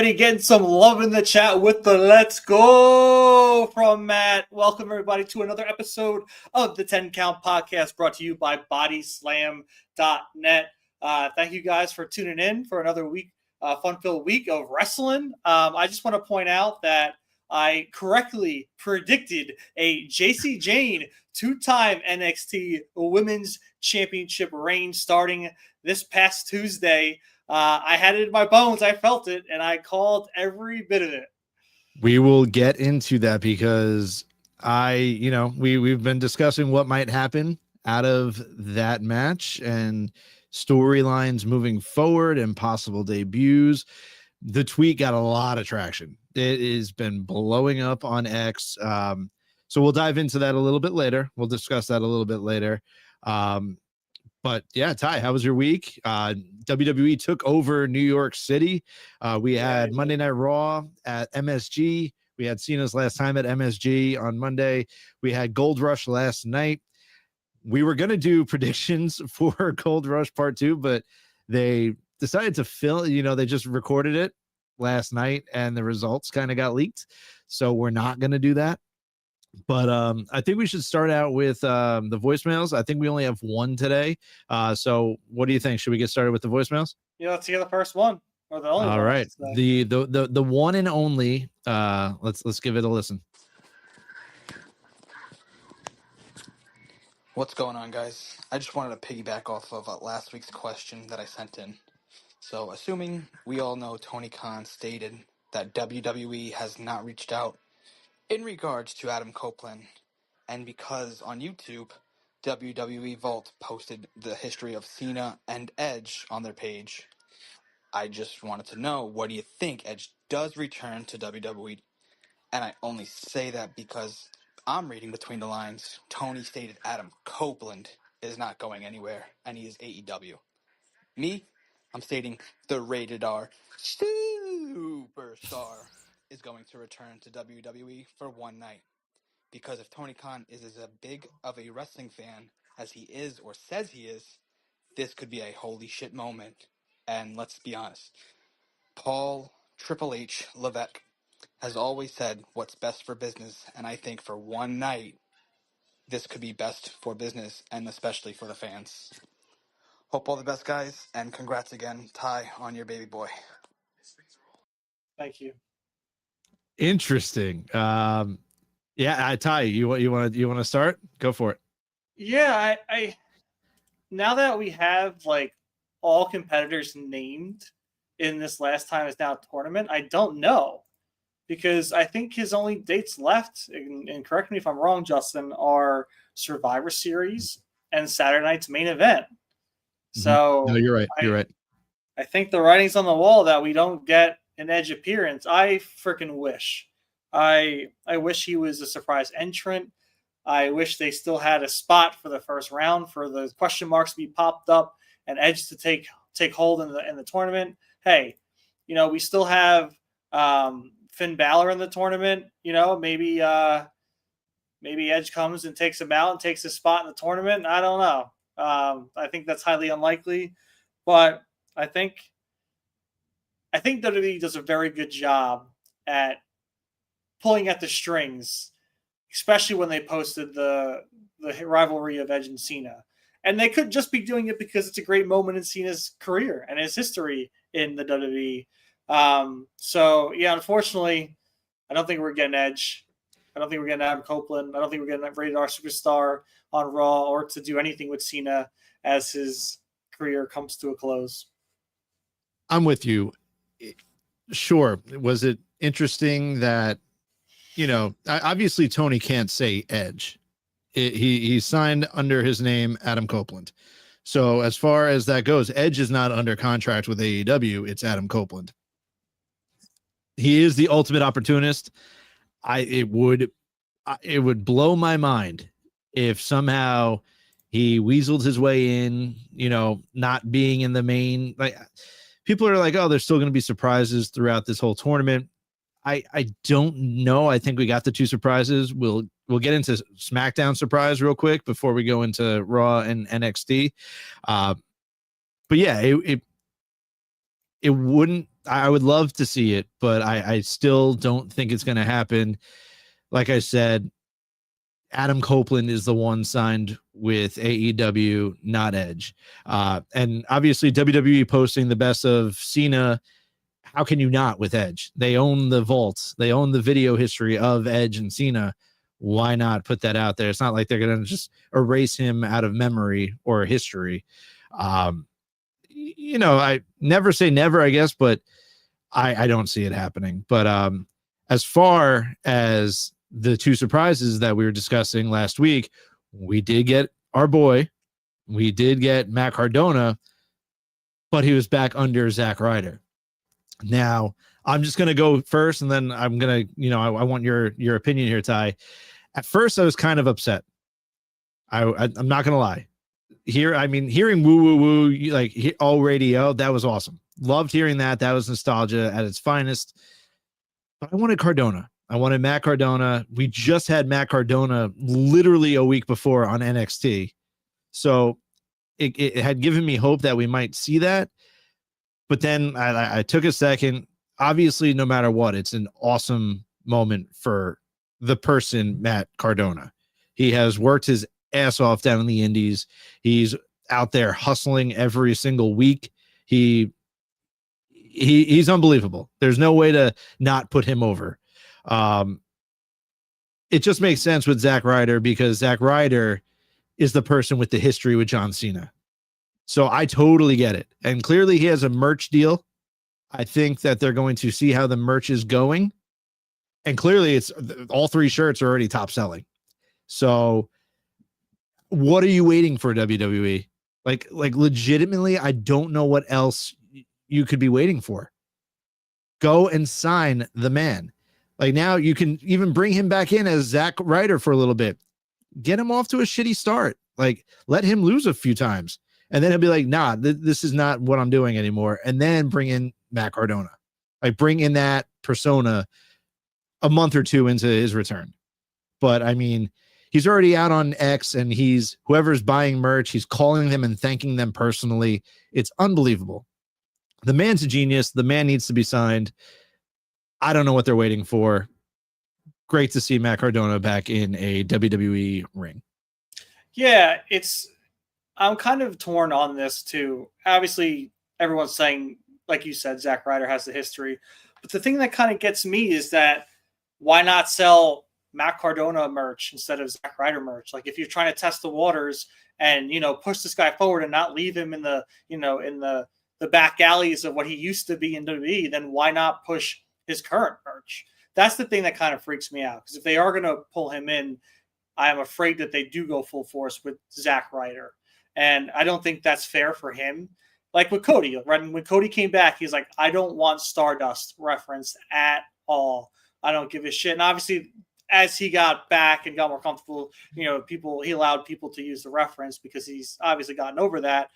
already getting some love in the chat with the let's go from Matt. Welcome, everybody, to another episode of the 10 Count Podcast brought to you by bodyslam.net. Thank you guys for tuning in for another week, fun-filled week of wrestling. I just want to point out that I correctly predicted a JC Jane two-time NXT Women's Championship reign starting this past Tuesday. I had it in my bones. I felt it, and I called every bit of it. We will get into that because we've been discussing what might happen out of that match and storylines moving forward and possible debuts. The tweet got a lot of traction. It has been blowing up on X. So we'll dive into that a little bit later. We'll discuss that a little bit later. But yeah, Ty, how was your week? WWE took over New York City. We had Monday Night Raw at MSG. We had Cena's last time at MSG on Monday. We had Gold Rush last night. We were going to do predictions for Gold Rush Part 2, but they decided to they just recorded it last night and the results kind of got leaked. So we're not going to do that. But I think we should start out with the voicemails. I think we only have one today. So what do you think? Should we get started with the voicemails? Yeah, let's hear the first one or the only one. All right. The one and only. Let's give it a listen. What's going on, guys? I just wanted to piggyback off of last week's question that I sent in. So, assuming we all know Tony Khan stated that WWE has not reached out in regards to Adam Copeland, and because on YouTube, WWE Vault posted the history of Cena and Edge on their page, I just wanted to know, what do you think Edge does return to WWE? And I only say that because I'm reading between the lines. Tony stated Adam Copeland is not going anywhere, and he is AEW. Me, I'm stating the Rated R Superstar is going to return to WWE for one night. Because if Tony Khan is as big of a wrestling fan as he is or says he is, this could be a holy shit moment. And let's be honest, Paul Triple H Levesque has always said what's best for business, and I think for one night, this could be best for business and especially for the fans. Hope all the best, guys, and congrats again, Ty, on your baby boy. Thank you. Interesting. Ty, you want to start? Go for it. Yeah, I now that we have like all competitors named in this last time is now tournament, I don't know, because I think his only dates left, and correct me if I'm wrong, Justin, are Survivor Series and Saturday night's main event. So no, you're right. You're right. I think the writing's on the wall that we don't get an Edge appearance. I freaking wish. I wish he was a surprise entrant. I wish they still had a spot for the first round for the question marks to be popped up and Edge to take hold in the tournament. Hey, we still have Finn Balor in the tournament. Maybe Edge comes and takes him out and takes his spot in the tournament. I don't know. I think that's highly unlikely, but I think WWE does a very good job at pulling at the strings, especially when they posted the rivalry of Edge and Cena. And they could just be doing it because it's a great moment in Cena's career and his history in the WWE. Unfortunately, I don't think we're getting Edge. I don't think we're getting Adam Copeland. I don't think we're getting Rated R Superstar on Raw or to do anything with Cena as his career comes to a close. I'm with you. Sure. Was it interesting that, obviously Tony can't say Edge. He signed under his name, Adam Copeland. So as far as that goes, Edge is not under contract with AEW. It's Adam Copeland. He is the ultimate opportunist. It would blow my mind if somehow he weaseled his way in, not being in the main. Like, people are like, oh, there's still going to be surprises throughout this whole tournament. I don't know. I think we got the two surprises. We'll get into SmackDown surprise real quick before we go into Raw and NXT. But yeah, it wouldn't I would love to see it, but I still don't think it's going to happen. Like I said, Adam Copeland is the one signed with AEW, not Edge. And obviously WWE posting the best of Cena. How can you not with Edge? They own the vaults. They own the video history of Edge and Cena. Why not put that out there? It's not like they're going to just erase him out of memory or history. I never say never, I guess, but I don't see it happening. But as far as the two surprises that we were discussing last week, we did get our boy. We did get Matt Cardona, but he was back under Zack Ryder. Now, I'm just going to go first, and then I'm going to, I want your opinion here, Ty. At first, I was kind of upset. I'm not going to lie. Hearing woo, woo, woo, like all radio, that was awesome. Loved hearing that. That was nostalgia at its finest. But I wanted Cardona. I wanted Matt Cardona. We just had Matt Cardona literally a week before on NXT. So it had given me hope that we might see that. But then I took a second. Obviously, no matter what, it's an awesome moment for the person, Matt Cardona. He has worked his ass off down in the indies. He's out there hustling every single week. He's unbelievable. There's no way to not put him over. It just makes sense with Zack Ryder because Zack Ryder is the person with the history with John Cena. So I totally get it. And clearly he has a merch deal. I think that they're going to see how the merch is going. And clearly it's all three shirts are already top selling. So what are you waiting for, WWE? Like legitimately, I don't know what else you could be waiting for. Go and sign the man. Like now you can even bring him back in as Zack Ryder for a little bit. Get him off to a shitty start. Like let him lose a few times. And then he'll be like, nah, this is not what I'm doing anymore. And then bring in Matt Cardona. Like bring in that persona a month or two into his return. But I mean, he's already out on X and he's whoever's buying merch, he's calling them and thanking them personally. It's unbelievable. The man's a genius. The man needs to be signed. I don't know what they're waiting for. Great to see Matt Cardona back in a WWE ring. Yeah, I'm kind of torn on this too. Obviously, everyone's saying, like you said, Zack Ryder has the history. But the thing that kind of gets me is that why not sell Matt Cardona merch instead of Zack Ryder merch? Like if you're trying to test the waters and, push this guy forward and not leave him in the, in the back alleys of what he used to be in WWE, then why not push his current merch? That's the thing that kind of freaks me out. Because if they are going to pull him in, I am afraid that they do go full force with Zack Ryder. And I don't think that's fair for him. Like with Cody, right? When Cody came back, he's like, I don't want Stardust referenced at all. I don't give a shit. And obviously, as he got back and got more comfortable, he allowed people to use the reference because he's obviously gotten over that.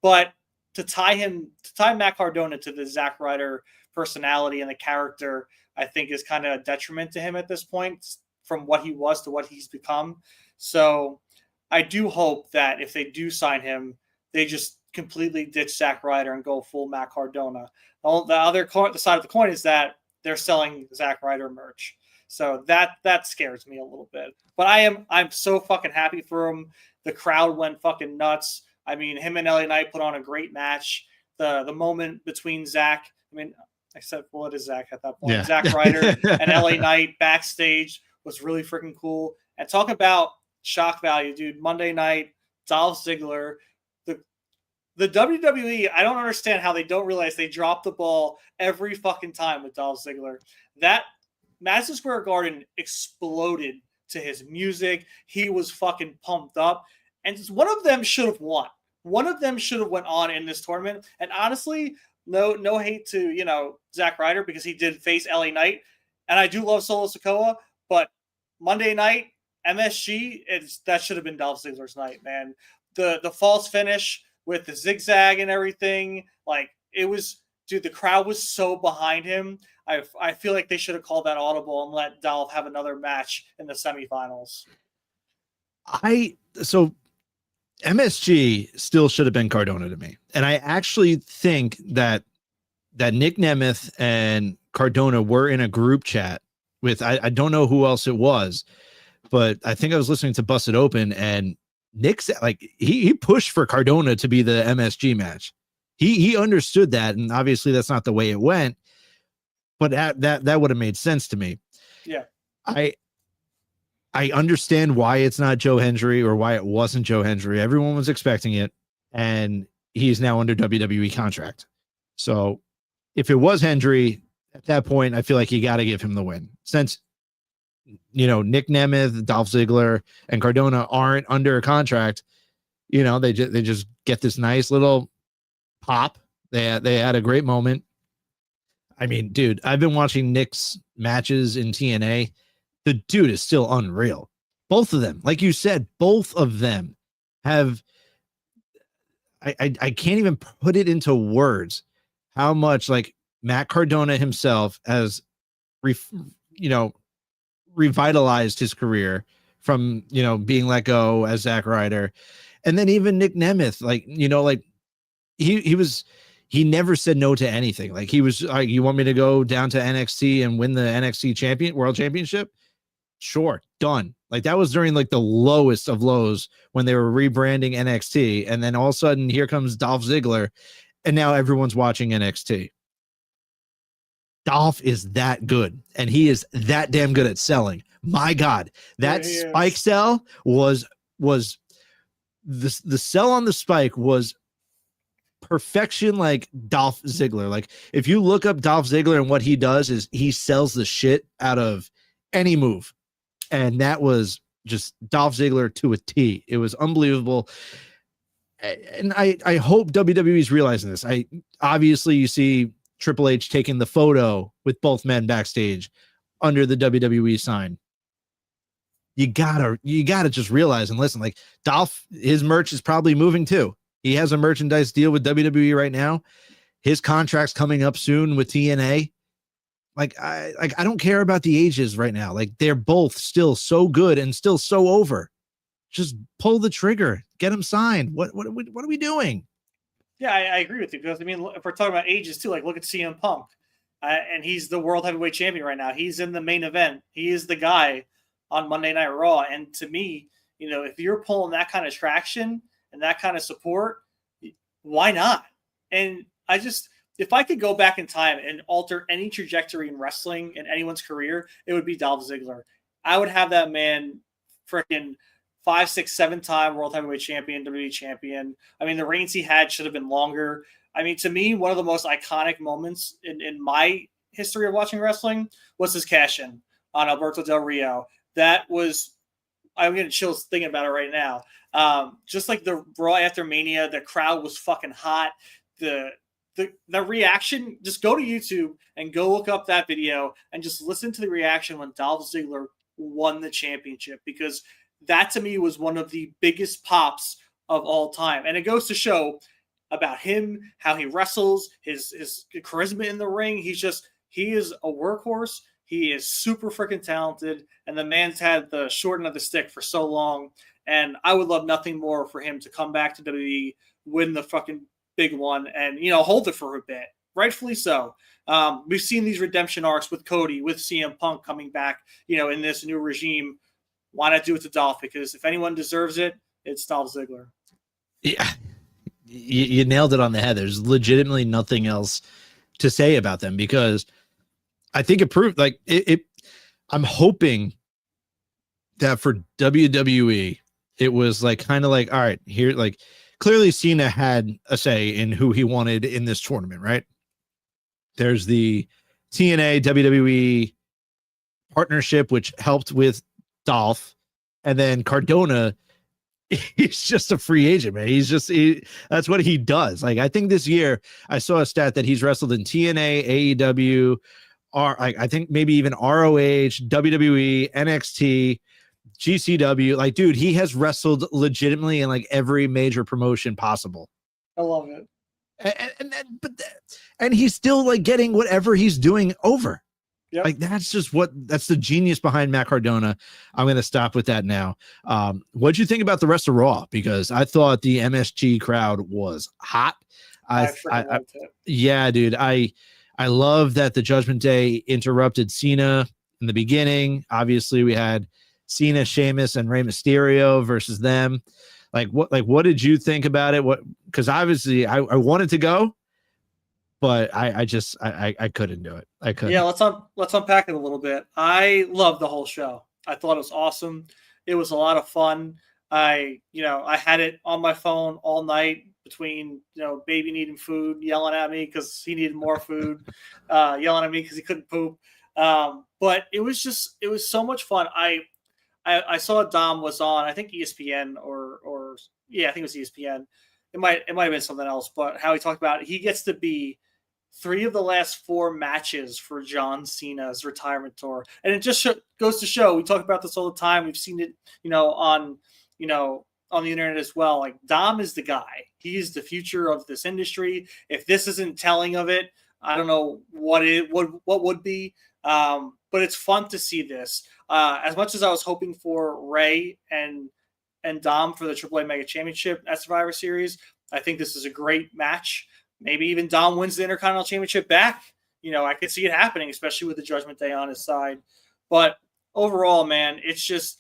But to tie Matt Cardona to the Zack Ryder personality and the character, I think is kind of a detriment to him at this point from what he was to what he's become. So I do hope that if they do sign him, they just completely ditch Zack Ryder and go full Matt Cardona. The side of the coin is that they're selling Zack Ryder merch. So that scares me a little bit. But I'm so fucking happy for him. The crowd went fucking nuts. I mean, him and LA Knight put on a great match. The moment between Zack, except what is Zack at that point? Yeah. Zack Ryder and LA Knight backstage was really freaking cool. And talk about shock value, dude. Monday night, Dolph Ziggler. The WWE, I don't understand how they don't realize they drop the ball every fucking time with Dolph Ziggler. That Madison Square Garden exploded to his music. He was fucking pumped up. And one of them should have won. One of them should have went on in this tournament. And honestly, no hate to, Zack Ryder because he did face LA Knight. And I do love Solo Sikoa, but Monday night, MSG, that should have been Dolph Ziggler's night, man. The false finish with the zigzag and everything, like it was, dude, the crowd was so behind him. I feel like they should have called that audible and let Dolph have another match in the semifinals. So MSG still should have been Cardona to me. And I actually think that that Nick Nemeth and Cardona were in a group chat with, I don't know who else it was, but I think I was listening to Bust It Open, and Nick said, like, he pushed for Cardona to be the MSG match. He understood that, and obviously that's not the way it went, but that would have made sense to me. Yeah. I understand why it's not Joe Hendry, or why it wasn't Joe Hendry. Everyone was expecting it, and he's now under WWE contract. So if it was Hendry at that point, I feel like you got to give him the win, since, you know, Nick Nemeth, Dolph Ziggler, and Cardona aren't under a contract. You know, they just get this nice little pop. They had a great moment. I mean, dude, I've been watching Nick's matches in TNA. The dude is still unreal. Both of them, like you said, both of them have. I can't even put it into words how much, like, Matt Cardona himself has, revitalized his career from, being let go as Zack Ryder. And then even Nick Nemeth, he never said no to anything. Like, he was like, you want me to go down to NXT and win the NXT World Championship? Sure, done. Like, that was during like the lowest of lows when they were rebranding NXT. And then all of a sudden, here comes Dolph Ziggler, and now everyone's watching NXT. Dolph is that good, and he is that damn good at selling. My God, that spike sell was the sell on the spike was perfection, like Dolph Ziggler. Like, if you look up Dolph Ziggler, and what he does is he sells the shit out of any move. And that was just Dolph Ziggler to a T. It was unbelievable. And I hope WWE's realizing this. Obviously you see Triple H taking the photo with both men backstage under the WWE sign. You gotta just realize and listen, like, Dolph, his merch is probably moving too. He has a merchandise deal with WWE right now. His contract's coming up soon with TNA. I don't care about the ages right now. Like, they're both still so good and still so over. Just pull the trigger, get him signed. What are we doing? Yeah, I agree with you, because, I mean, if we're talking about ages too, like, look at CM Punk, and he's the world heavyweight champion right now. He's in the main event. He is the guy on Monday Night Raw. And to me, if you're pulling that kind of traction and that kind of support, why not? And if I could go back in time and alter any trajectory in wrestling in anyone's career, it would be Dolph Ziggler. I would have that man freaking 5, 6, 7-time world heavyweight champion, WWE champion. I mean, the reigns he had should have been longer. I mean, to me, one of the most iconic moments in my history of watching wrestling was his cash-in on Alberto Del Rio. That was, I'm getting chills thinking about it right now. Just like the Raw after Mania, the crowd was fucking hot. The reaction, just go to YouTube and go look up that video and just listen to the reaction when Dolph Ziggler won the championship, because that to me was one of the biggest pops of all time. And it goes to show about him, how he wrestles, his charisma in the ring. He is a workhorse. He is super freaking talented, and the man's had the short end of the stick for so long. And I would love nothing more for him to come back to WWE, win the fucking big one, and hold it for a bit. Rightfully so. We've seen these redemption arcs with Cody, with CM Punk coming back, in this new regime. Why not do it to Dolph? Because if anyone deserves it, it's Dolph Ziggler. Yeah, you nailed it on the head. There's legitimately nothing else to say about them, because I think it proved, like, I'm hoping that for WWE, it was like kind of like, all right, here, like, clearly Cena had a say in who he wanted in this tournament, right? There's the TNA WWE partnership, which helped with Dolph, and then Cardona, he's just a free agent, man. That's what he does. Like, I think this year I saw a stat that he's wrestled in TNA, AEW, I think maybe even ROH, WWE, NXT, GCW. Like, dude, he has wrestled legitimately in like every major promotion possible. I love it. And he's still like getting whatever he's doing over. Yep. Like, that's the genius behind Matt Cardona. I'm going to stop with that now. What'd you think about the rest of Raw? Because I thought the MSG crowd was hot. I, I freaking I loved it. yeah, dude. I love that the Judgment Day interrupted Cena in the beginning. Obviously, we had Cena, Sheamus, and Rey Mysterio versus them. What did you think about it? What, because obviously I wanted to go, but I couldn't do it. I Yeah, couldn't. let's unpack it a little bit. I loved the whole show. I thought it was awesome. It was a lot of fun. I had it on my phone all night between, baby needing food, yelling at me because he needed more food, yelling at me because he couldn't poop. But it was so much fun. I saw Dom was on, I think ESPN or yeah, I think it was ESPN. It might have been something else, but how he talked about it, he gets to be three of the last four matches for John Cena's retirement tour, and it just goes to show. We talk about this all the time. We've seen it, you know, on the internet as well. Like Dom is the guy. He's the future of this industry. If this isn't telling of it, I don't know what would be. But it's fun to see this. As much as I was hoping for Ray and Dom for the AAA Mega Championship at Survivor Series, I think this is a great match. Maybe even Dom wins the Intercontinental Championship back. I could see it happening, especially with the Judgment Day on his side. But overall, man, it's just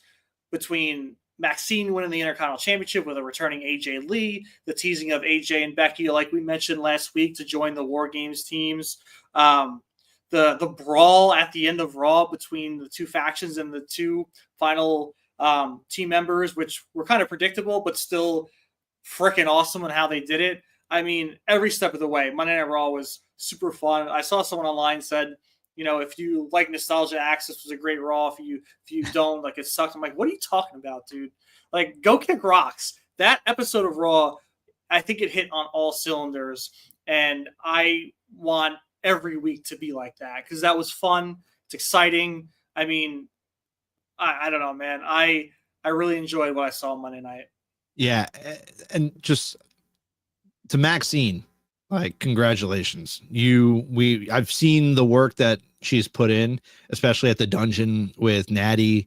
between Maxine winning the Intercontinental Championship with a returning AJ Lee, the teasing of AJ and Becky, like we mentioned last week, to join the War Games teams. The brawl at the end of Raw between the two factions and the two final team members, which were kind of predictable, but still freaking awesome on how they did it. I mean, every step of the way, Monday Night Raw was super fun. I saw someone online said, if you like Nostalgia Access was a great Raw. If you don't, like, it sucked. I'm like, what are you talking about, dude? Like, go kick rocks. That episode of Raw, I think it hit on all cylinders, and I want every week to be like that because that was fun. It's exciting. I mean, I don't know, man. I really enjoyed what I saw on Monday night. Yeah, and just to Maxine, like, congratulations. I've seen the work that she's put in, especially at the dungeon with Natty.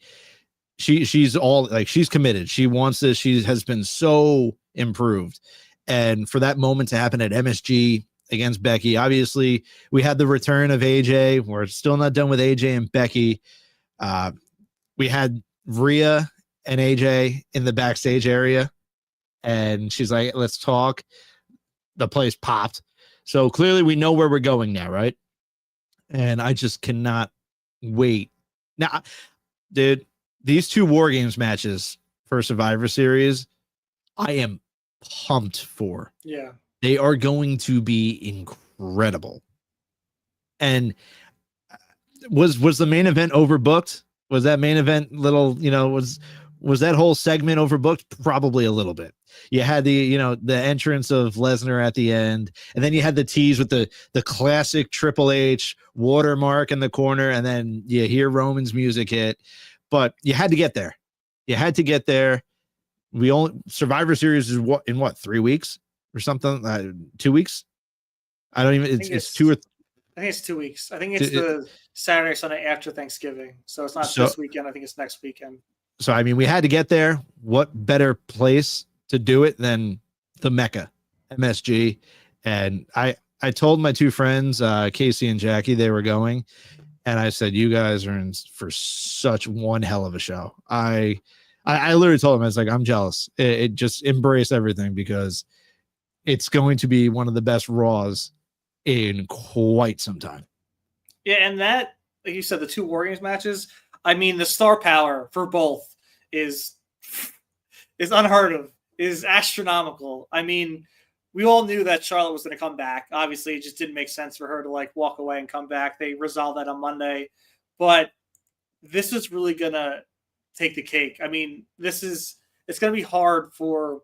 She's all like, she's committed. She wants this. She has been so improved. And for that moment to happen at MSG against Becky, obviously we had the return of AJ. We're still not done with AJ and Becky. We had Rhea and AJ in the backstage area, and she's like, let's talk. The place popped. So clearly we know where we're going now, right? And I just cannot wait. Now, dude, these two War Games matches for Survivor Series, I am pumped for. Yeah. They are going to be incredible. And was the main event overbooked? Was that main event was that whole segment overbooked? Probably a little bit. You had the entrance of Lesnar at the end, and then you had the tease with the classic Triple H watermark in the corner, and then you hear Roman's music hit. But you had to get there. You had to get there. Survivor Series is in 3 weeks or something? 2 weeks? I don't even. It's 2 or. I think it's 2 weeks. I think it's the Saturday, Sunday after Thanksgiving. So it's not this weekend. I think it's next weekend. So, I mean, we had to get there. What better place to do it than the Mecca, MSG? And I told my two friends, Casey and Jackie, they were going. And I said, you guys are in for such one hell of a show. I literally told them, I was like, I'm jealous. It just embrace everything because it's going to be one of the best Raws in quite some time. Yeah, and that, like you said, the two War Games matches, I mean, the star power for both is unheard of, is astronomical. I mean, we all knew that Charlotte was going to come back. Obviously, it just didn't make sense for her to walk away and come back. They resolved that on Monday. But this is really going to take the cake. I mean, it's going to be hard for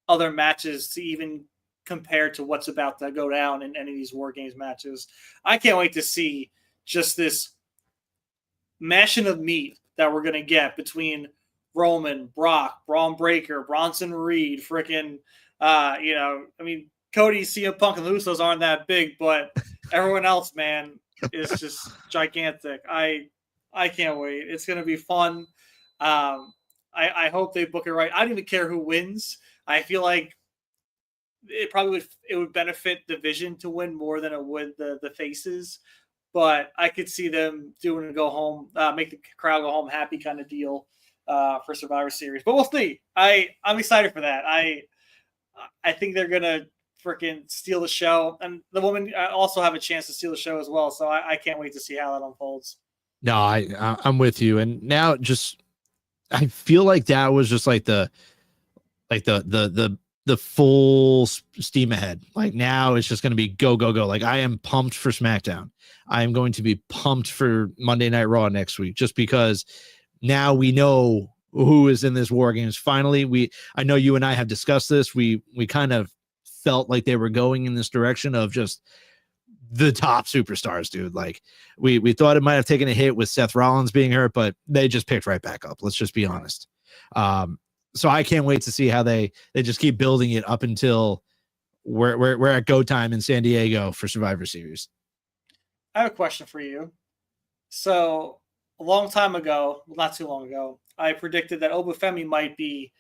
other matches to even compare to what's about to go down in any of these War Games matches. I can't wait to see just this mashing of meat that we're going to get between Roman, Brock, Braun Breaker, Bronson Reed, freaking, I mean, Cody, CM Punk, and Usos aren't that big, but everyone else, man, is just gigantic. I can't wait. It's going to be fun. I hope they book it right. I don't even care who wins. I feel like it would benefit Division to win more than it would the faces. But I could see them doing a go home, make the crowd go home happy kind of deal for Survivor Series. But we'll see. I'm excited for that. I think they're gonna freaking steal the show, and the women also have a chance to steal the show as well. So I can't wait to see how that unfolds. No, I'm with you. And now just I feel like that was just like the full steam ahead. Like now it's just going to be go go go. Like I am pumped for SmackDown. I am going to be pumped for Monday Night Raw next week, just because now we know who is in this War Games. Finally, I know you and I have discussed this. We kind of felt like they were going in this direction of just the top superstars, dude. Like we thought it might have taken a hit with Seth Rollins being hurt, but they just picked right back up. Let's just be honest. So I can't wait to see how they just keep building it up until we're at go time in San Diego for Survivor Series. I have a question for you. So a long time ago, well, not too long ago, I predicted that Obafemi might be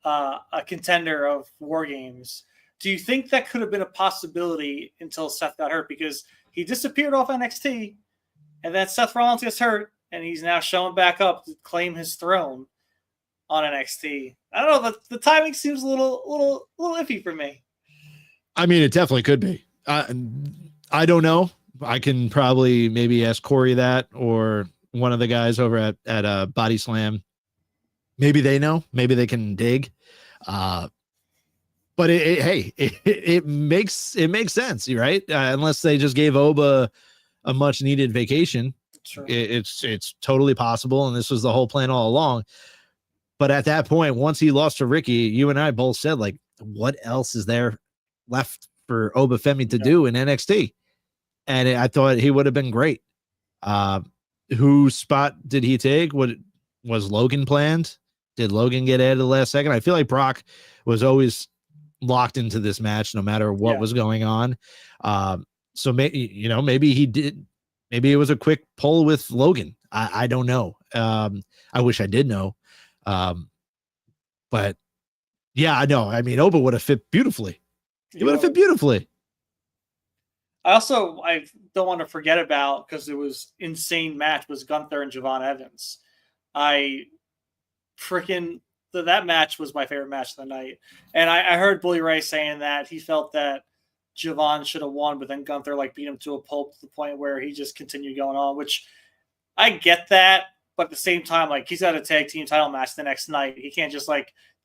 a contender of War Games. Do you think that could have been a possibility until Seth got hurt? Because he disappeared off NXT, and then Seth Rollins gets hurt, and he's now showing back up to claim his throne on NXT. I don't know. The timing seems a little iffy for me. I mean, it definitely could be. I don't know. I can probably maybe ask Corey that, or one of the guys over at Body Slam. Maybe they know. Maybe they can dig. But it makes sense, right? Unless they just gave Oba a much needed vacation. Sure. It's totally possible, and this was the whole plan all along. But at that point, once he lost to Ricky, you and I both said, like, what else is there left for Obafemi to do in NXT? And I thought he would have been great. Whose spot did he take? What was Logan planned? Did Logan get added the last second? I feel like Brock was always locked into this match no matter what was going on. So maybe he did. Maybe it was a quick pull with Logan. I don't know. I wish I did know. But yeah, I know. I mean, Oba would have fit beautifully. He would have fit beautifully. I don't want to forget about, because it was insane match, was Gunther and Javon Evans. That match was my favorite match of the night. And I heard Bully Ray saying that he felt that Javon should have won, but then Gunther beat him to a pulp to the point where he just continued going on, which I get that. But at the same time, he's got a tag team title match the next night. He can't just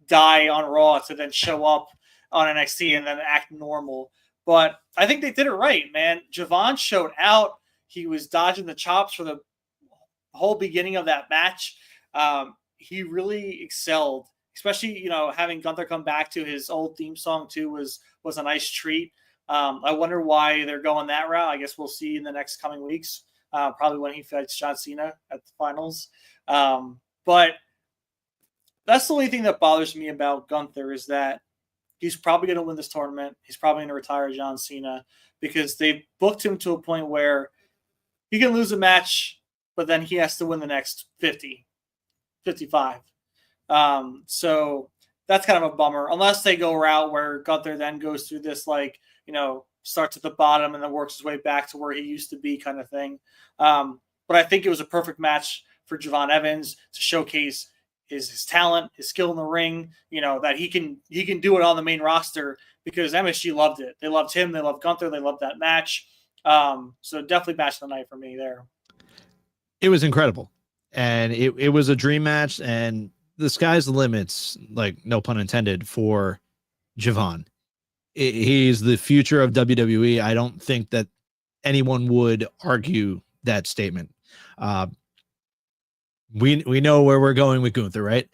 die on Raw to then show up on NXT and then act normal. But I think they did it right, man. Javon showed out. He was dodging the chops for the whole beginning of that match. He really excelled, especially, having Gunther come back to his old theme song too was a nice treat. I wonder why they're going that route. I guess we'll see in the next coming weeks, probably when he fights John Cena at the finals. But that's the only thing that bothers me about Gunther, is that he's probably going to win this tournament. He's probably going to retire John Cena, because they've booked him to a point where he can lose a match, but then he has to win the next 50, 55. So that's kind of a bummer, unless they go a route where Gunther then goes through this, starts at the bottom and then works his way back to where he used to be, kind of thing. But I think it was a perfect match for Javon Evans to showcase his talent, his skill in the ring, that he can do it on the main roster, because MSG loved it. They loved him. They loved Gunther. They loved that match. So definitely match of the night for me there. It was incredible. And it was a dream match, and the sky's the limits, no pun intended, for Javon. He's the future of WWE. I don't think that anyone would argue that statement. We know where we're going with Gunther, right?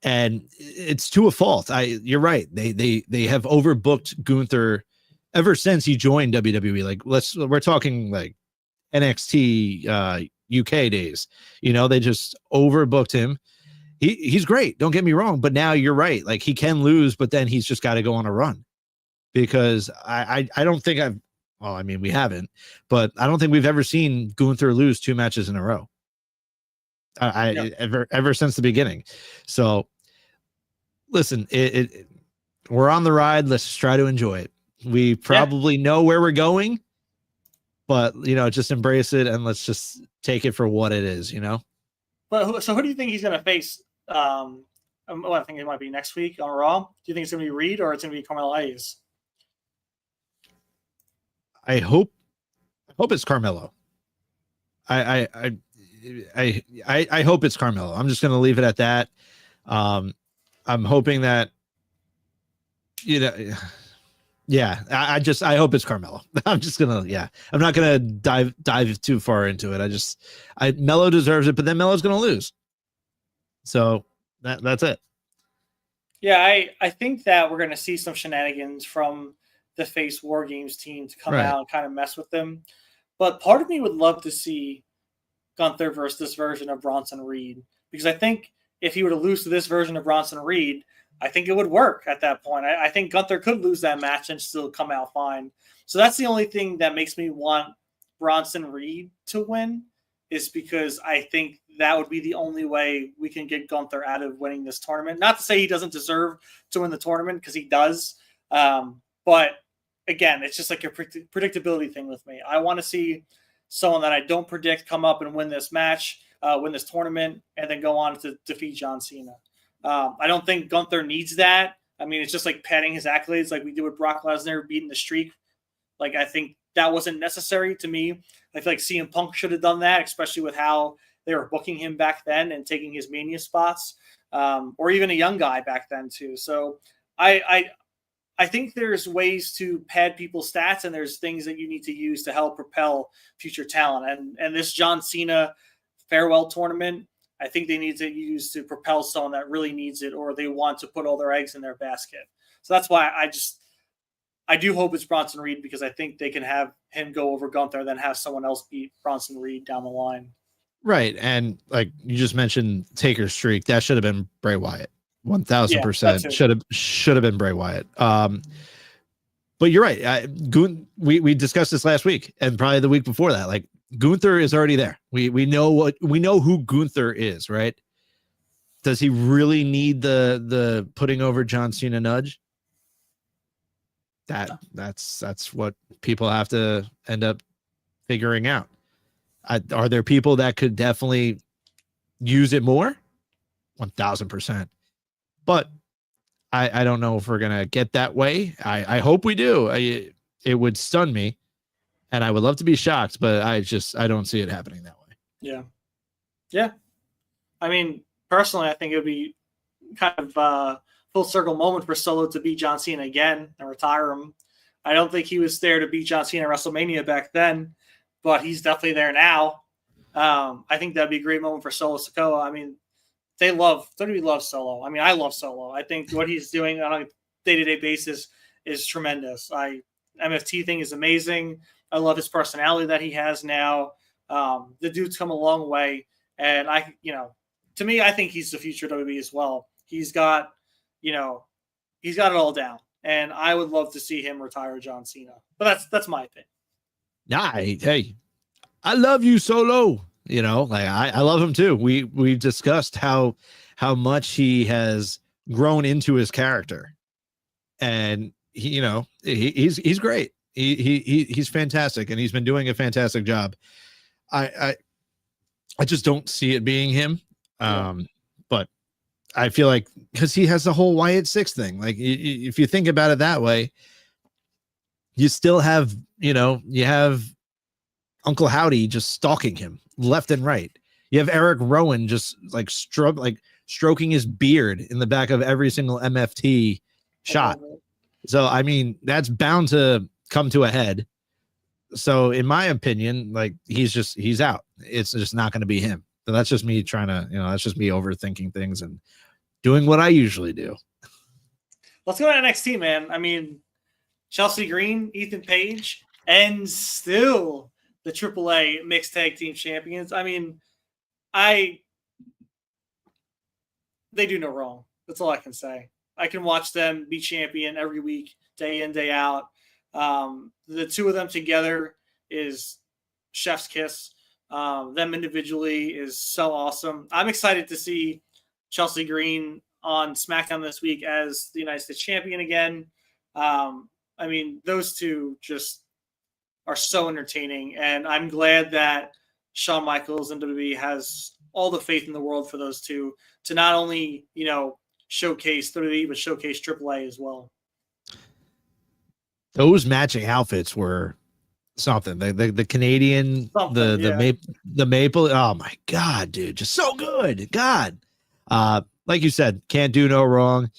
And it's to a fault. You're right. They have overbooked Gunther ever since he joined WWE. We're talking NXT UK days. They just overbooked him. He's great, don't get me wrong, but now you're right. He can lose, but then he's just got to go on a run, because I don't think we haven't, but I don't think we've ever seen Gunther lose 2 matches in a row. Ever since the beginning. So listen, we're on the ride. Let's just try to enjoy it. We probably know where we're going, but just embrace it and let's just take it for what it is. But who do you think he's going to face? I think it might be next week on Raw. Do you think it's going to be Reed or it's going to be Carmelo Hayes? I hope it's Carmelo. I hope it's Carmelo. I'm just going to leave it at that. I'm hoping that, yeah, I hope it's Carmelo. I'm just going to, I'm not going to dive too far into it. Melo deserves it, but then Melo's going to lose. So that's it. Yeah, I think that we're going to see some shenanigans from the Face War Games team to come out and kind of mess with them. But part of me would love to see Gunther versus this version of Bronson Reed, because I think if he were to lose to this version of Bronson Reed, I think it would work at that point. I think Gunther could lose that match and still come out fine. So that's the only thing that makes me want Bronson Reed to win, is because I think that would be the only way we can get Gunther out of winning this tournament. Not to say he doesn't deserve to win the tournament, because he does. But again, it's just like a predictability thing with me. I want to see someone that I don't predict come up and win this match, win this tournament, and then go on to defeat John Cena. I don't think Gunther needs that. I mean, it's just like padding his accolades like we did with Brock Lesnar beating the streak. Like, I think that wasn't necessary to me. I feel like CM Punk should have done that, especially with how they were booking him back then and taking his Mania spots, or even a young guy back then too. So I think there's ways to pad people's stats, and there's things that you need to use to help propel future talent. And this John Cena farewell tournament, I think they need to use to propel someone that really needs it, or they want to put all their eggs in their basket. So that's why I do hope it's Bronson Reed, because I think they can have him go over Gunther, then have someone else beat Bronson Reed down the line. Right. And like you just mentioned, Taker's streak, that should have been Bray Wyatt. 1000% should have been Bray Wyatt. But you're right. We discussed this last week and probably the week before that. Like, Gunther is already there. We know who Gunther is, right? Does he really need the putting over John Cena nudge? That's what people have to end up figuring out. Are there people that could definitely use it more? 1000%. But I don't know if we're gonna get that way. I hope we do. It would stun me, and I would love to be shocked, but I don't see it happening that way. Yeah. I mean, personally, I think it would be kind of a full circle moment for Solo to beat John Cena again and retire him. I don't think he was there to beat John Cena at WrestleMania back then, but he's definitely there now. I think that'd be a great moment for Solo Sikoa. I mean, WWE loves Solo. I mean, I love Solo. I think what he's doing on a day-to-day basis is tremendous. MFT thing is amazing. I love his personality that he has now. The dude's come a long way, and to me, I think he's the future of WWE as well. He's got it all down, and I would love to see him retire John Cena. But that's my opinion. Hey, I love you, Solo. I love him too. We've discussed how much he has grown into his character, and he's great. He's fantastic, and he's been doing a fantastic job. I just don't see it being him. But I feel like, because he has the whole Wyatt 6 thing. Like, if you think about it that way, you still have, you have Uncle Howdy just stalking him left and right. You have Eric Rowan just like stroking his beard in the back of every single MFT shot. So, I mean, that's bound to come to a head. So, in my opinion, like, he's out. It's just not going to be him. So that's just me trying to, that's just me overthinking things and doing what I usually do. Let's go to NXT, man. I mean, Chelsea Green, Ethan Page, and still the AAA mixed tag team champions. I mean, they do no wrong. That's all I can say. I can watch them be champion every week, day in, day out. The two of them together is chef's kiss. Them individually is so awesome. I'm excited to see Chelsea Green on SmackDown this week as the United States champion again. I mean, those two just are so entertaining, and I'm glad that Shawn Michaels and WWE has all the faith in the world for those two to not only, showcase WWE, but showcase AAA as well. Those matching outfits were something. The Canadian, the maple. Oh my God, dude, just so good. God, like you said, can't do no wrong.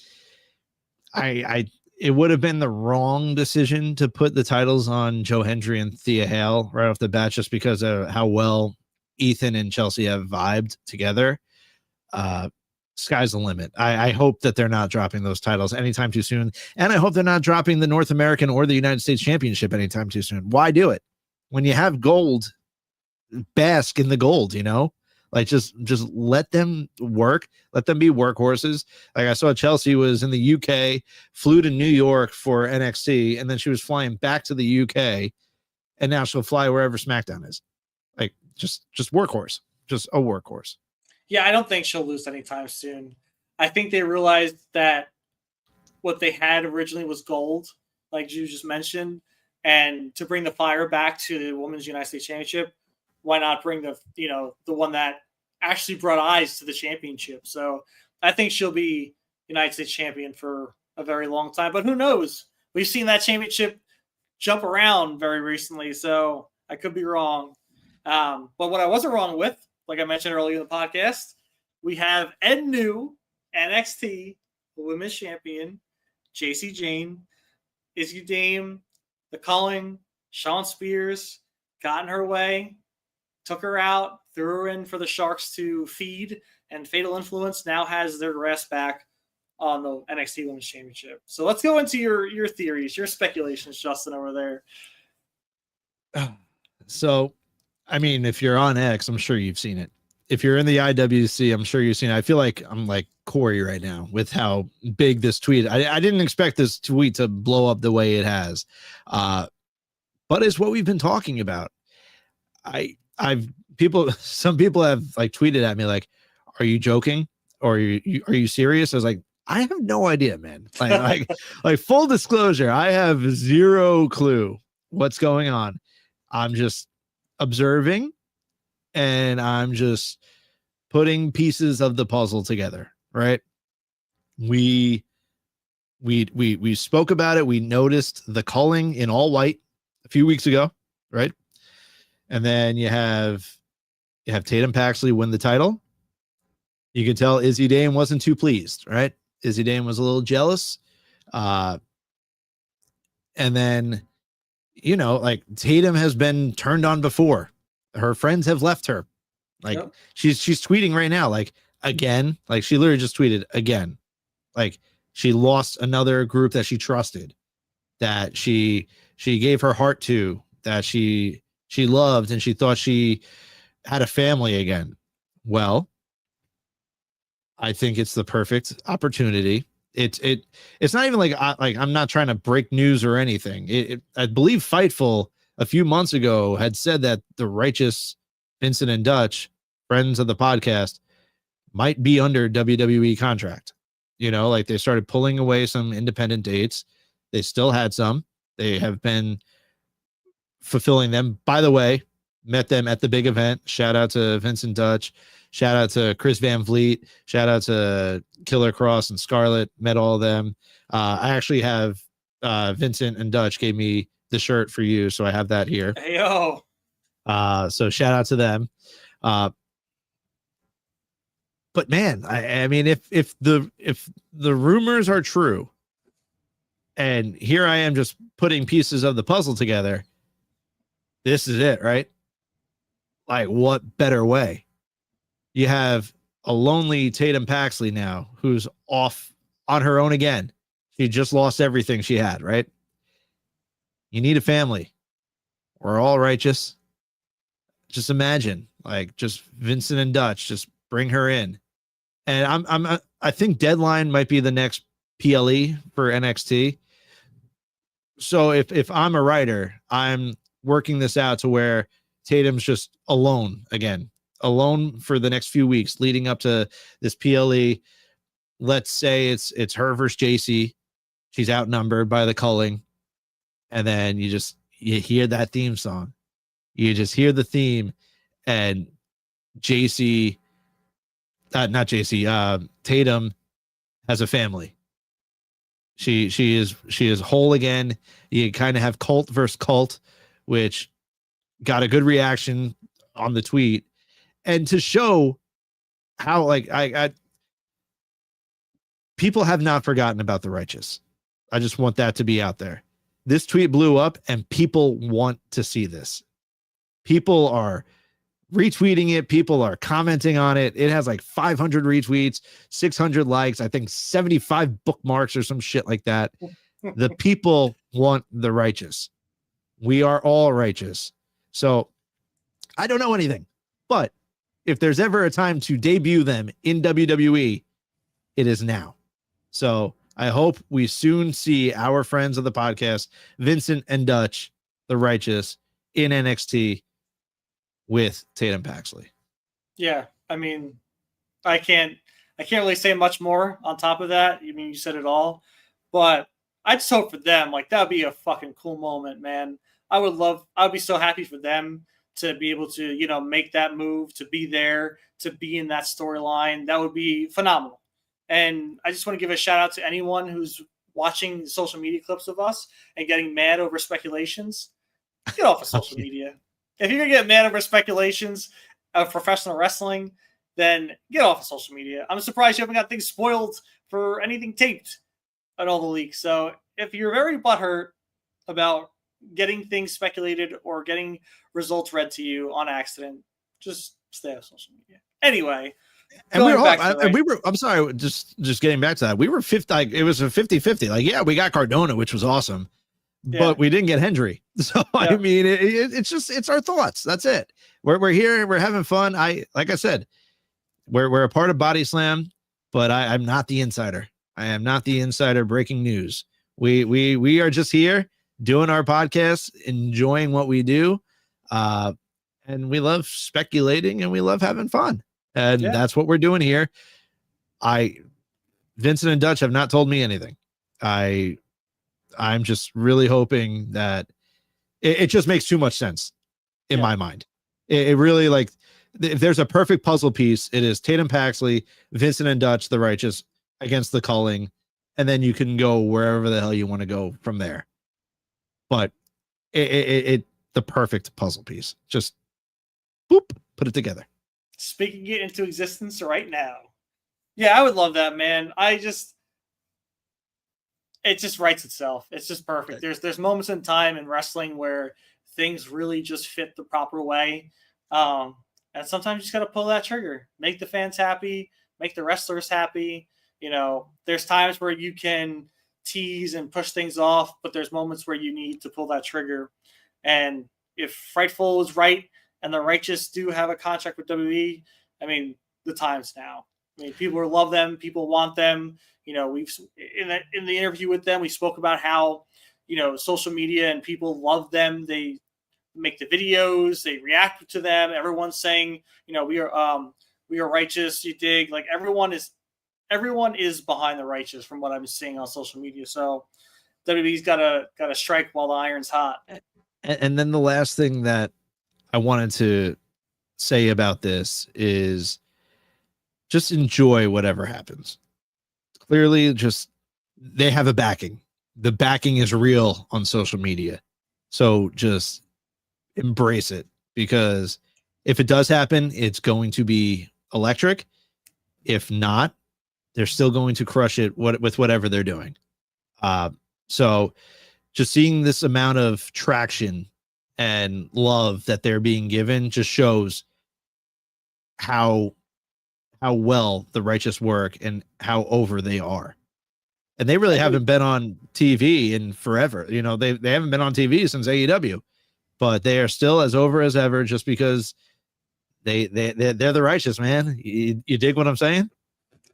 It would have been the wrong decision to put the titles on Joe Hendry and Thea Hale right off the bat, just because of how well Ethan and Chelsea have vibed together. Sky's the limit. I hope that they're not dropping those titles anytime too soon. And I hope they're not dropping the North American or the United States Championship anytime too soon. Why do it? When you have gold, bask in the gold, like just let them work. Let them be workhorses. Like I saw Chelsea was in the UK, flew to New York for NXT, and then she was flying back to the UK, and now she'll fly wherever SmackDown is. Like just workhorse, just a workhorse. Yeah, I don't think she'll lose anytime soon. I think they realized that what they had originally was gold, like you just mentioned, and to bring the fire back to the Women's United States Championship, why not bring the one that actually brought eyes to the championship? So I think she'll be United States champion for a very long time, but who knows? We've seen that championship jump around very recently, so I could be wrong. But what I wasn't wrong with, like I mentioned earlier in the podcast, we have Ed New, NXT Women's Champion, JC Jane, Izzy Dame, the Culling, Sean Spears, got in her way, took her out, threw her in for the Sharks to feed, and Fatal Influence now has their grasp back on the NXT Women's Championship. So let's go into your theories, your speculations, Justin, over there. So, I mean, if you're on X, I'm sure you've seen it. If you're in the IWC, I'm sure you've seen it. I feel like I'm like Corey right now with how big this tweet. I didn't expect this tweet to blow up the way it has. But it's what we've been talking about. Some people have like tweeted at me like, "Are you joking? Or are you serious?" I was like, I have no idea, man. Like full disclosure, I have zero clue what's going on. I'm just observing, and I'm just putting pieces of the puzzle together, right? We spoke about it. We noticed the Culling in all white a few weeks ago, right? And then you have Tatum Paxley win the title. You can tell Izzy Dame wasn't too pleased, right? Izzy Dame was a little jealous. And then, like Tatum has been turned on before. Her friends have left her. Like she's tweeting right now, like again, like she literally just tweeted again. Like she lost another group that she trusted, that she gave her heart to, that she loved, and she thought she had a family again. Well, I think it's the perfect opportunity. It's not even like I'm not trying to break news or anything. I believe Fightful a few months ago had said that the righteous Vincent and Dutch, friends of the podcast, might be under WWE contract. Like they started pulling away some independent dates. They still had some. They have been fulfilling them. By the way, met them at the big event. Shout out to Vincent Dutch. Shout out to Chris Van Vliet. Shout out to Killer Cross and Scarlett. Met all of them. I actually have Vincent and Dutch gave me the shirt for you, so I have that here. Hey, yo. So shout out to them. But man, I mean, if the rumors are true, and here I am just putting pieces of the puzzle together, this is it, right? Like, what better way? You have a lonely Tatum Paxley now who's off on her own again. She just lost everything she had, right? You need a family. We're all righteous. Just imagine, like, just Vincent and Dutch, just bring her in. And I think Deadline might be the next PLE for NXT. So if I'm a writer, I'm working this out to where Tatum's just alone again, alone for the next few weeks leading up to this PLE. let's say it's her versus JC. She's outnumbered by the Culling, and then you hear that theme song. You just hear the theme, and JC, not JC, Tatum has a family. She is whole again. You kind of have cult versus cult, which got a good reaction on the tweet, and to show how like I people have not forgotten about the righteous. I just want that to be out there. This tweet blew up, and people want to see this. People are retweeting it. People are commenting on it. It has like 500 retweets, 600 likes, I think 75 bookmarks or some shit like that. The people want the righteous. We are all righteous. So I don't know anything, but if there's ever a time to debut them in WWE, it is now. So I hope we soon see our friends of the podcast, Vincent and Dutch, the righteous, in NXT with Tatum Paxley. Yeah, I mean, I can't really say much more on top of that. I mean, you said it all, but I just hope for them, like, that would be a fucking cool moment, man. I would be so happy for them to be able to, you know, make that move, to be there, to be in that storyline. That would be phenomenal. And I just want to give a shout out to anyone who's watching social media clips of us and getting mad over speculations. Get off of social media. If you're going to get mad over speculations of professional wrestling, then get off of social media. I'm surprised you haven't got things spoiled for anything taped on all the leaks. So if you're very butthurt about getting things speculated or getting results read to you on accident, just stay off social media. Anyway, and I'm sorry, just getting back to that. We were 50, like, it was a 50-50. Like, yeah, we got Cardona, which was awesome, but we didn't get Hendry. So, I mean, it's our thoughts. That's it. We're here. We're having fun. Like I said, we're a part of Body Slam, but I'm not the insider. I am not the insider breaking news. We are just here doing our podcast, enjoying what we do. And we love speculating and we love having fun. And that's what we're doing here. Vincent and Dutch have not told me anything. I'm just really hoping that it just makes too much sense in my mind. It really, like, if there's a perfect puzzle piece, it is Tatum Paxley, Vincent and Dutch, the righteous, against the Culling, and then you can go wherever the hell you want to go from there. But the perfect puzzle piece. Just boop, put it together. Speaking it into existence right now. Yeah, I would love that, man. It just writes itself. It's just perfect. Okay. There's moments in time in wrestling where things really just fit the proper way. And sometimes you just got to pull that trigger, make the fans happy, make the wrestlers happy. You know, there's times where you can tease and push things off, but there's moments where you need to pull that trigger. And if Frightful is right and the righteous do have a contract with WWE, I mean, the time's now. I mean, people love them. People want them. You know, we've in the interview with them, we spoke about how, you know, social media and people love them. They make the videos, they react to them. Everyone's saying, you know, we are righteous. You dig? Like, everyone is behind the righteous from what I'm seeing on social media. So WWE's got to strike while the iron's hot. And then the last thing that I wanted to say about this is just enjoy whatever happens. Clearly, just they have a backing. The backing is real on social media. So just embrace it, because if it does happen, it's going to be electric. If not, they're still going to crush it with whatever they're doing. So just seeing this amount of traction and love that they're being given just shows how well the righteous work and how over they are. And they really haven't been on TV in forever. You know, they haven't been on TV since AEW, but they are still as over as ever, just because they're the righteous, man. You dig what I'm saying?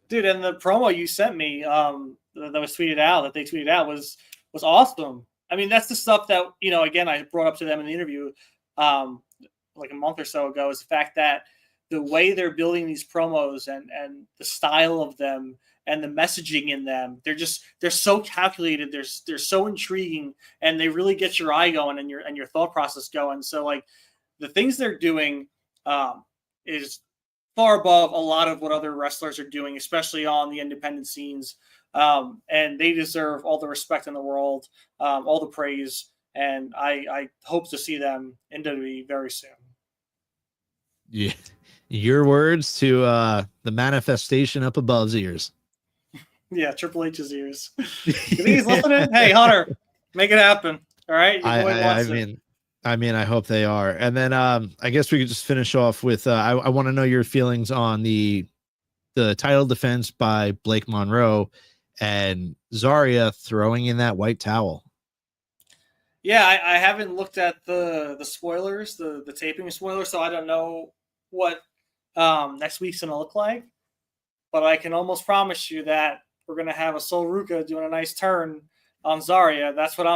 Dude, and the promo you sent me that was tweeted out, that they tweeted out, was awesome. I mean, that's the stuff that, you know, again, I brought up to them in the interview like a month or so ago, is the fact that the way they're building these promos and the style of them and the messaging in them. They're so calculated. They're so intriguing, and they really get your eye going and your thought process going. So like the things they're doing is far above a lot of what other wrestlers are doing, especially on the independent scenes. And they deserve all the respect in the world, all the praise. And I hope to see them in WWE very soon. Yeah. Your words to the manifestation up above's ears. Yeah, Triple H's ears. You think he's listening? Hey, Hunter, make it happen. All right. I mean, I hope they are. And then I guess we could just finish off with I want to know your feelings on the title defense by Blake Monroe and Zarya throwing in that white towel. Yeah, I haven't looked at the spoilers, the taping spoilers, so I don't know what next week's gonna look like. But I can almost promise you that we're gonna have a Sol Ruka doing a nice turn on Zarya. That's what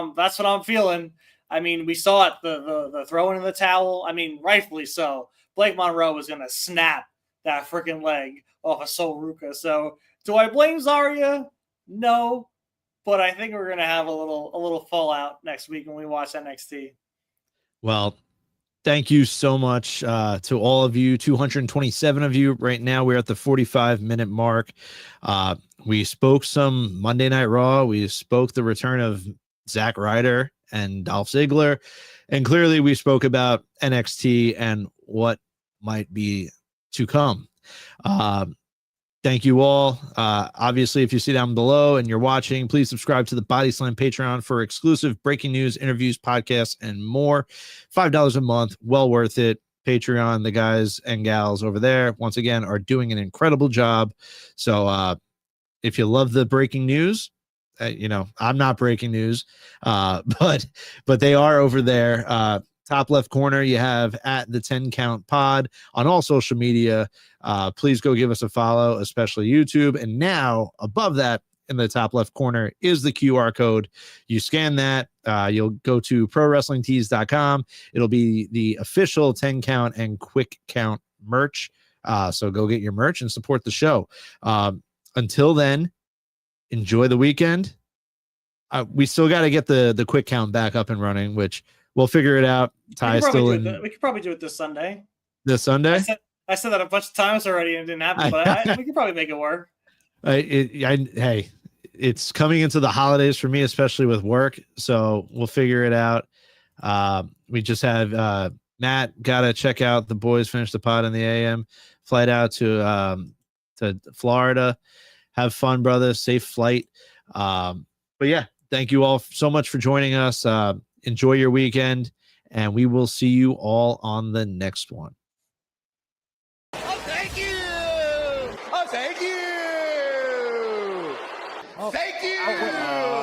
I'm feeling. I mean, we saw it, the throwing in the towel. I mean, rightfully so. Blake Monroe was gonna snap that freaking leg off of Sol Ruka. So do I blame Zarya? No. But I think we're gonna have a little fallout next week when we watch NXT. Well, thank you so much to all of you, 227 of you. Right now, we're at the 45-minute mark. We spoke some Monday Night Raw. We spoke the return of Zack Ryder and Dolph Ziggler. And clearly, we spoke about NXT and what might be to come. Thank you all. Obviously, if you see down below and you're watching, please subscribe to the Body Slam Patreon for exclusive breaking news, interviews, podcasts, and more. $5 a month, well worth it. Patreon, the guys and gals over there, once again, are doing an incredible job. So if you love the breaking news, I'm not breaking news, but they are over there. Top left corner, you have at the 10 Count Pod on all social media. Please go give us a follow, especially YouTube. And now above that in the top left corner is the QR code. You scan that, you'll go to prowrestlingtees.com. It'll be the official 10 Count and Quick Count merch. So go get your merch and support the show. Until then, enjoy the weekend. We still got to get the Quick Count back up and running, which we'll figure it out. Ty still in. We could probably do it this Sunday. This Sunday? I said that a bunch of times already and it didn't happen, but we could probably make it work. Hey, it's coming into the holidays for me, especially with work. So we'll figure it out. We just have Matt got to check out the boys finish the pod in the AM. Flight out to Florida. Have fun, brother. Safe flight. But yeah, thank you all so much for joining us. Enjoy your weekend, and we will see you all on the next one. Oh, thank you. Oh, thank you. Oh, thank you.